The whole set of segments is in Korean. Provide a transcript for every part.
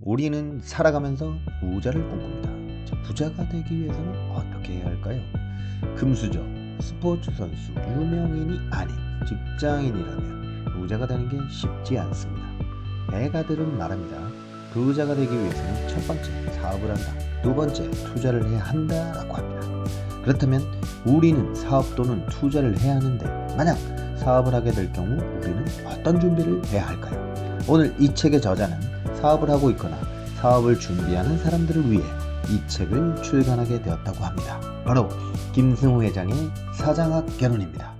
우리는 살아가면서 부자를 꿈꿉니다. 자, 부자가 되기 위해서는 어떻게 해야 할까요? 금수저, 스포츠 선수, 유명인이 아닌 직장인이라면 부자가 되는 게 쉽지 않습니다. 배가들은 말합니다. 부자가 되기 위해서는 첫 번째, 사업을 한다. 두 번째, 투자를 해야 한다라고 합니다. 그렇다면 우리는 사업 또는 투자를 해야 하는데 만약 사업을 하게 될 경우 우리는 어떤 준비를 해야 할까요? 오늘 이 책의 저자는 사업을 하고 있거나 사업을 준비하는 사람들을 위해 이 책을 출간하게 되었다고 합니다. 바로 김승우 회장의 사장학 개론입니다.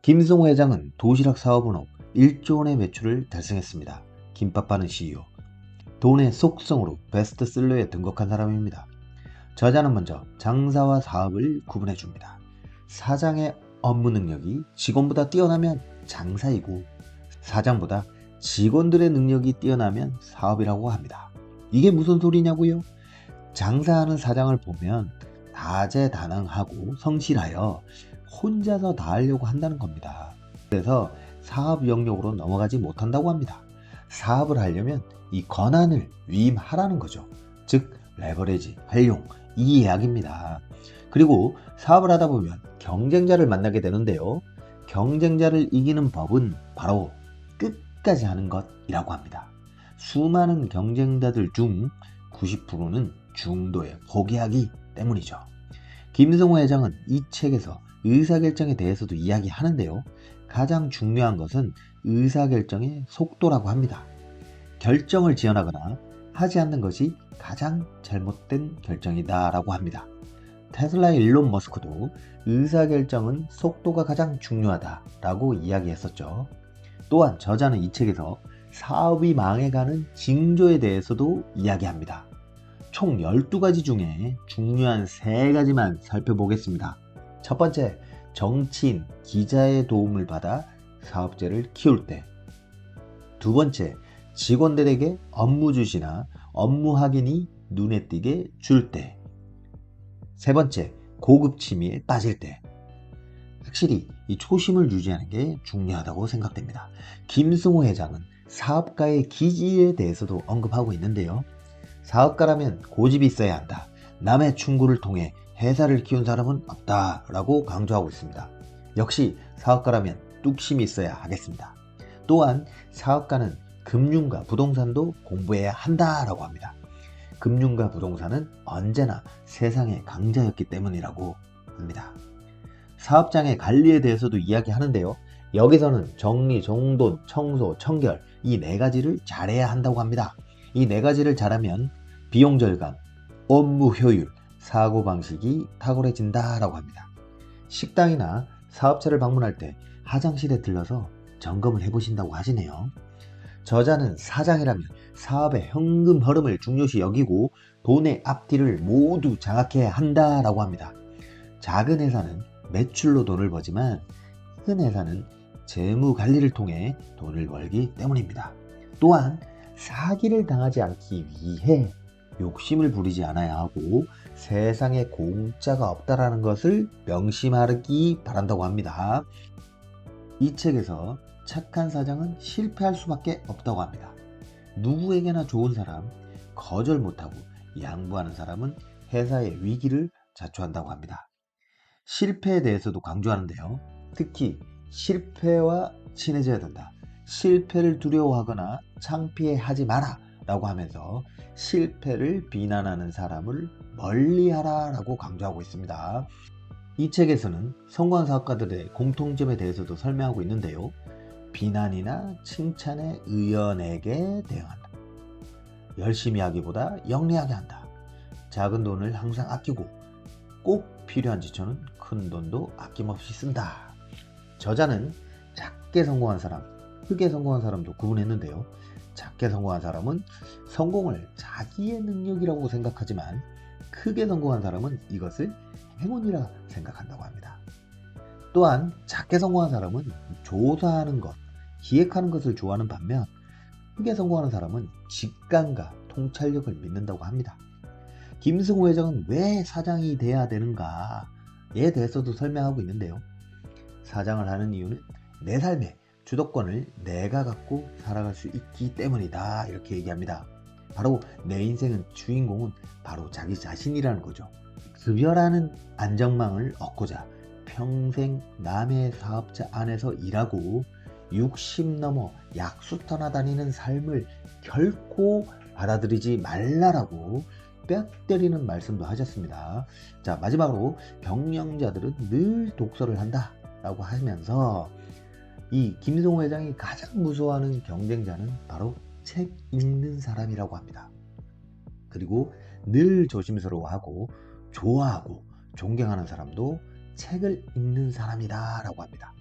김승우 회장은 도시락 사업으로 1조 원의 매출을 달성했습니다. 김밥 파는 CEO, 돈의 속성으로 베스트셀러에 등극한 사람입니다. 저자는 먼저 장사와 사업을 구분해 줍니다. 사장의 업무 능력이 직원보다 뛰어나면 장사이고 사장보다 직원들의 능력이 뛰어나면 사업이라고 합니다. 이게 무슨 소리냐고요? 장사하는 사장을 보면 다재다능하고 성실하여 혼자서 다 하려고 한다는 겁니다. 그래서 사업 영역으로 넘어가지 못한다고 합니다. 사업을 하려면 이 권한을 위임하라는 거죠. 즉 레버리지, 활용, 이 이야기입니다. 그리고 사업을 하다 보면 경쟁자를 만나게 되는데요. 경쟁자를 이기는 법은 바로 끝까지 하는 것이라고 합니다. 수많은 경쟁자들 중 90%는 중도에 포기하기 때문이죠. 김승우 회장은 이 책에서 의사결정에 대해서도 이야기하는데요. 가장 중요한 것은 의사결정의 속도라고 합니다. 결정을 지연하거나 하지 않는 것이 가장 잘못된 결정이다 라고 합니다. 테슬라의 일론 머스크도 의사결정은 속도가 가장 중요하다 라고 이야기했었죠. 또한 저자는 이 책에서 사업이 망해가는 징조에 대해서도 이야기합니다. 총 12가지 중에 중요한 3가지만 살펴보겠습니다. 첫 번째, 정치인, 기자의 도움을 받아 사업체를 키울 때. 두 번째, 직원들에게 업무 주시나 업무 확인이 눈에 띄게 줄 때. 세 번째, 고급 취미에 빠질 때. 확실히 이 초심을 유지하는 게 중요하다고 생각됩니다. 김승우 회장은 사업가의 기질에 대해서도 언급하고 있는데요. 사업가라면 고집이 있어야 한다. 남의 충고를 통해 회사를 키운 사람은 없다 라고 강조하고 있습니다. 역시 사업가라면 뚝심이 있어야 하겠습니다. 또한 사업가는 금융과 부동산도 공부해야 한다라고 합니다. 금융과 부동산은 언제나 세상의 강자였기 때문이라고 합니다. 사업장의 관리에 대해서도 이야기하는데요. 여기서는 정리, 정돈, 청소, 청결 이 4가지를 잘해야 한다고 합니다. 이 4가지를 잘하면 비용 절감, 업무 효율, 사고방식이 탁월해진다라고 합니다. 식당이나 사업체를 방문할 때 화장실에 들러서 점검을 해보신다고 하시네요. 저자는 사장이라면 사업의 현금 흐름을 중요시 여기고 돈의 앞뒤를 모두 장악해야 한다라고 합니다. 작은 회사는 매출로 돈을 버지만 큰 회사는 재무 관리를 통해 돈을 벌기 때문입니다. 또한 사기를 당하지 않기 위해 욕심을 부리지 않아야 하고 세상에 공짜가 없다라는 것을 명심하기 바란다고 합니다. 이 책에서 착한 사장은 실패할 수밖에 없다고 합니다. 누구에게나 좋은 사람, 거절 못하고 양보하는 사람은 회사의 위기를 자초한다고 합니다. 실패에 대해서도 강조하는데요. 특히 실패와 친해져야 된다. 실패를 두려워하거나 창피해하지 마라 라고 하면서 실패를 비난하는 사람을 멀리하라 라고 강조하고 있습니다. 이 책에서는 성공한 사업가들의 공통점에 대해서도 설명하고 있는데요. 비난이나 칭찬에 의연하게 대응한다. 열심히 하기보다 영리하게 한다. 작은 돈을 항상 아끼고 꼭 필요한 지처는 큰 돈도 아낌없이 쓴다. 저자는 작게 성공한 사람, 크게 성공한 사람도 구분했는데요. 작게 성공한 사람은 성공을 자기의 능력이라고 생각하지만 크게 성공한 사람은 이것을 행운이라 생각한다고 합니다. 또한 작게 성공한 사람은 조사하는 것, 기획하는 것을 좋아하는 반면 크게 성공하는 사람은 직감과 통찰력을 믿는다고 합니다. 김승우 회장은 왜 사장이 돼야 되는가에 대해서도 설명하고 있는데요. 사장을 하는 이유는 내 삶의 주도권을 내가 갖고 살아갈 수 있기 때문이다 이렇게 얘기합니다. 바로 내 인생은 주인공은 바로 자기 자신이라는 거죠. 급여라는 안정망을 얻고자 평생 남의 사업자 안에서 일하고 60 넘어 약수 떠나다니는 삶을 결코 받아들이지 말라라고 뼈 때리는 말씀도 하셨습니다. 자, 마지막으로 경영자들은 늘 독서를 한다 라고 하면서 이 김성호 회장이 가장 무서워하는 경쟁자는 바로 책 읽는 사람이라고 합니다. 그리고 늘 조심스러워하고 좋아하고 존경하는 사람도 책을 읽는 사람이다 라고 합니다.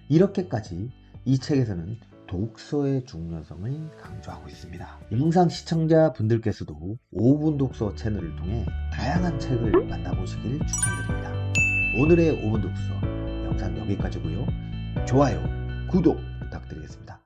이렇게까지 이 책에서는 독서의 중요성을 강조하고 있습니다. 영상 시청자분들께서도 5분 독서 채널을 통해 다양한 책을 만나보시길 추천드립니다. 오늘의 5분 독서 영상 여기까지고요. 좋아요, 구독 부탁드리겠습니다.